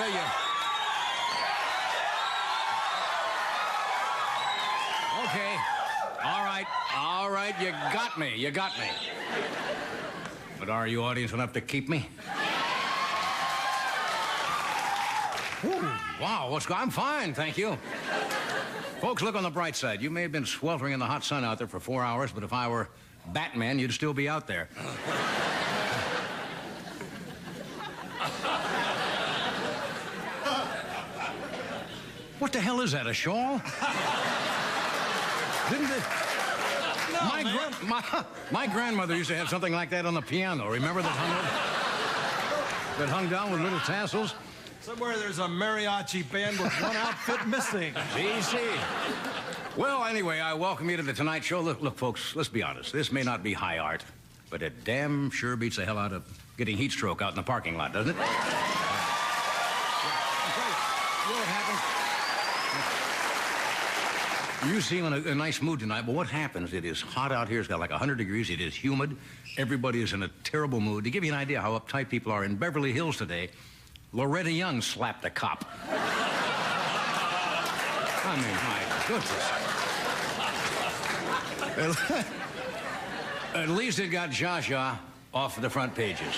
America, you... Okay. All right, you got me. But are you audience enough to keep me? Ooh, wow, I'm fine, thank you. Folks, look on the bright side. You may have been sweltering in the hot sun out there for 4 hours, but if I were Batman, you'd still be out there. What the hell is that, a shawl? Didn't it? My grandmother used to have something like that on the piano. Remember that hung down with little tassels? Somewhere there's a mariachi band with one outfit missing. See. Well, anyway, I welcome you to the Tonight Show. Look, folks, let's be honest. This may not be high art, but it damn sure beats the hell out of getting heat stroke out in the parking lot, doesn't it? You know what happened? You seem in a nice mood tonight, but what happens, it is hot out here. It's got like 100 degrees. It is humid. Everybody is in a terrible mood. To give you an idea how uptight people are, in Beverly Hills today, Loretta Young slapped a cop. I mean, my goodness. At least it got Zsa Zsa off the front pages.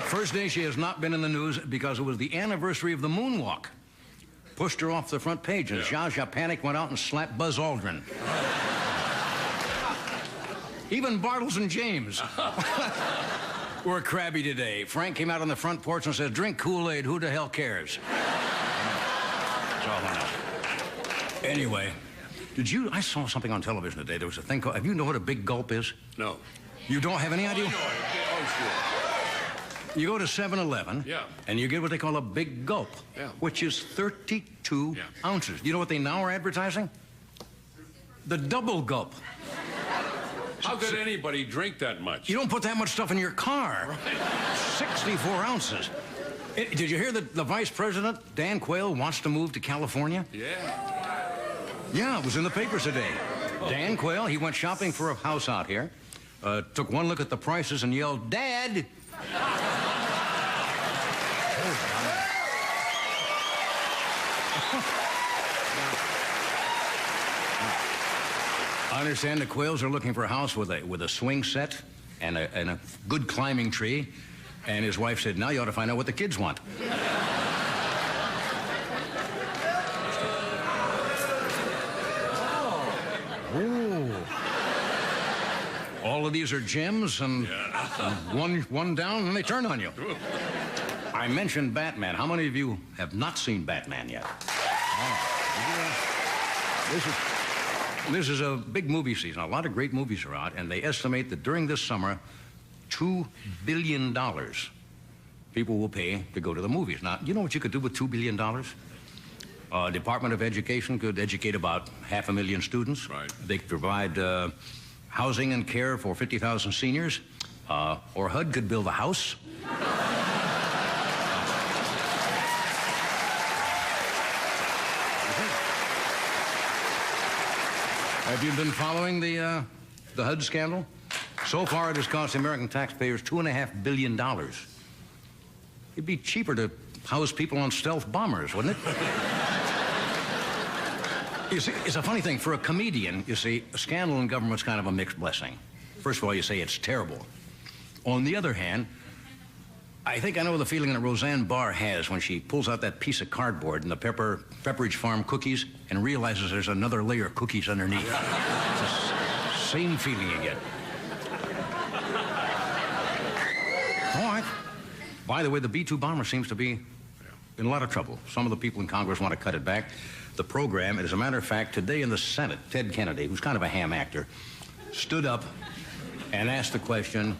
First day she has not been in the news because it was the anniversary of the moonwalk. Pushed her off the front page, and Zsa Zsa panicked, went out and slapped Buzz Aldrin. Even Bartles and James were crabby today. Frank came out on the front porch and said, "Drink Kool-Aid, who the hell cares?" That's all I know. Anyway, I saw something on television today. There was a thing called, have you know what a big gulp is? No. You don't have any idea? I know it. Oh, sure. You go to 7-Eleven, and you get what they call a big gulp, which is 32 ounces. You know what they now are advertising? The double gulp. How could anybody drink that much? You don't put that much stuff in your car. Right. 64 ounces. Did you hear that the vice president, Dan Quayle, wants to move to California? Yeah, it was in the papers today. Dan Quayle, he went shopping for a house out here, took one look at the prices and yelled, "Dad!" I understand the Quayles are looking for a house with a swing set and a good climbing tree. And his wife said, "Now you ought to find out what the kids want." Oh. All of these are gems, and one down, and they turn on you. I mentioned Batman. How many of you have not seen Batman yet? This is a big movie season. A lot of great movies are out, and they estimate that during this summer, $2 billion people will pay to go to the movies. Now, you know what you could do with $2 billion? Department of Education could educate about 500,000 students. Right. They could provide housing and care for 50,000 seniors. Or HUD could build a house. Have you been following the HUD scandal? So far, it has cost the American taxpayers $2.5 billion. It'd be cheaper to house people on stealth bombers, wouldn't it? You see, it's a funny thing. For a comedian, you see, a scandal in government's kind of a mixed blessing. First of all, you say it's terrible. On the other hand, I think I know the feeling that Roseanne Barr has when she pulls out that piece of cardboard and the Pepperidge Farm cookies and realizes there's another layer of cookies underneath. It's the same feeling you get. All right. By the way, the B-2 bomber seems to be in a lot of trouble. Some of the people in Congress want to cut it back. The program, as a matter of fact, today in the Senate, Ted Kennedy, who's kind of a ham actor, stood up and asked the question,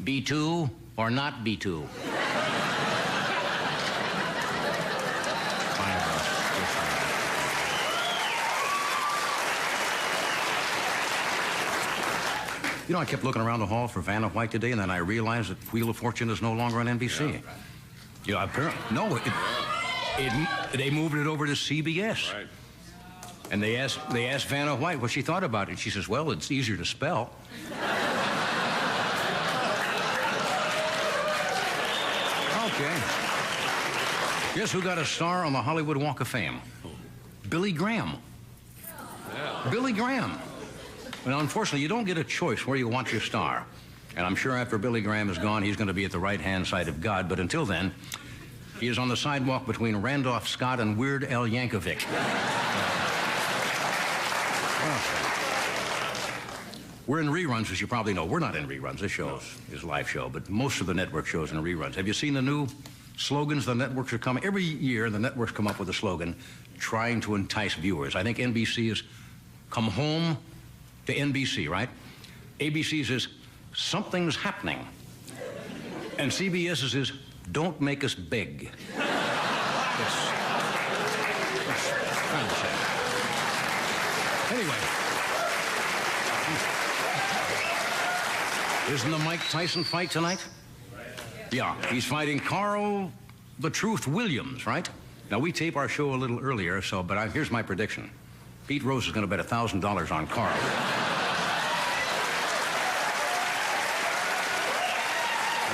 B-2 or not B-2? You know, I kept looking around the hall for Vanna White today, and then I realized that Wheel of Fortune is no longer on NBC. Yeah. You know, apparently, no, they moved it over to CBS. Right. And they asked Vanna White what she thought about it. She says, "Well, it's easier to spell." Okay. Guess who got a star on the Hollywood Walk of Fame? Billy Graham. Yeah. Billy Graham. Well, unfortunately, you don't get a choice where you want your star. And I'm sure after Billy Graham is gone, he's going to be at the right-hand side of God. But until then, he is on the sidewalk between Randolph Scott and Weird Al Yankovic. We're in reruns, as you probably know. We're not in reruns. This show is a live show, but most of the network shows in reruns. Have you seen the new slogans the networks are coming? Every year, the networks come up with a slogan trying to entice viewers. I think NBC is "Come home to NBC," right? ABC's is "Something's happening." And CBS's is "Don't make us beg." It's kind of sad. Anyway. Isn't the Mike Tyson fight tonight? Yeah, he's fighting Carl the Truth Williams, right? Now, we tape our show a little earlier, but here's my prediction. Pete Rose is going to bet $1,000 on Carl.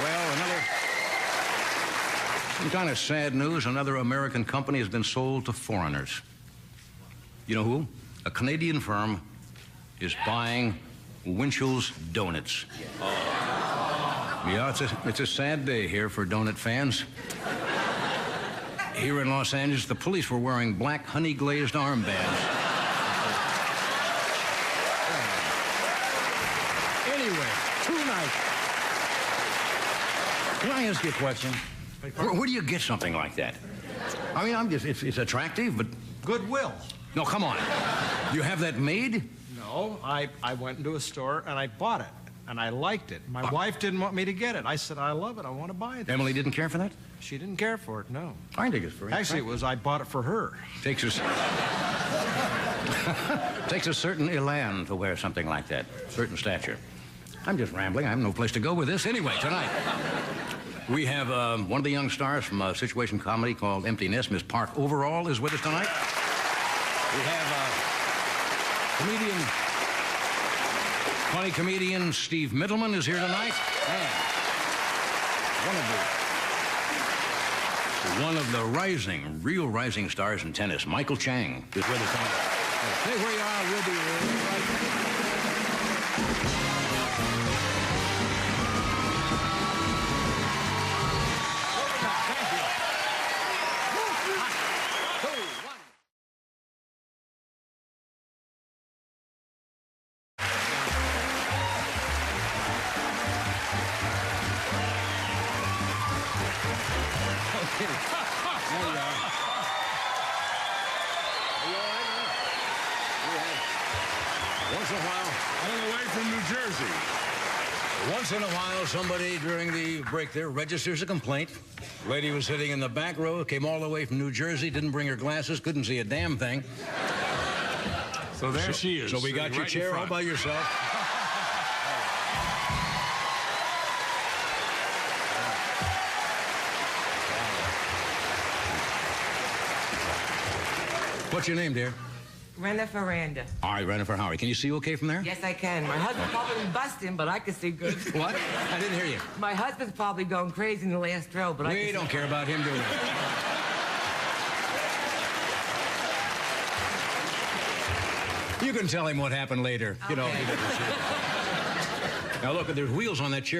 Well, some kind of sad news. Another American company has been sold to foreigners. You know who? A Canadian firm is buying Winchell's Donuts. Yeah, it's a sad day here for donut fans. Here in Los Angeles, the police were wearing black honey-glazed armbands. Anyway, tonight. Can I ask you a question? Where do you get something like that? I mean, it's attractive, but... Goodwill. No, come on. You have that made? No, I went into a store and I bought it, and I liked it. My wife didn't want me to get it. I said, I love it. I want to buy it. Emily didn't care for that? She didn't care for it, no. I think it's very Actually, I bought it for her. Takes a certain elan to wear something like that, certain stature. I'm just rambling. I have no place to go with this. Anyway, tonight, we have one of the young stars from a situation comedy called Empty Nest. Miss Park Overall is with us tonight. We have funny comedian Steve Middleman is here tonight. And one of the real rising stars in tennis, Michael Chang, is with us tonight. Stay where you are. We'll be right back. Once in a while, somebody during the break there registers a complaint. Lady was sitting in the back row, came all the way from New Jersey, didn't bring her glasses, couldn't see a damn thing. So there she is. So we got your chair all by yourself. What's your name, dear? Renna. All right, Renna Howie. Can you see okay from there? Yes, I can. My husband's probably busting, but I can see good. What? I didn't hear you. My husband's probably going crazy in the last row, but We don't care about him, do we? You can tell him what happened later. You know, he doesn't see it. Now, look, there's wheels on that chair.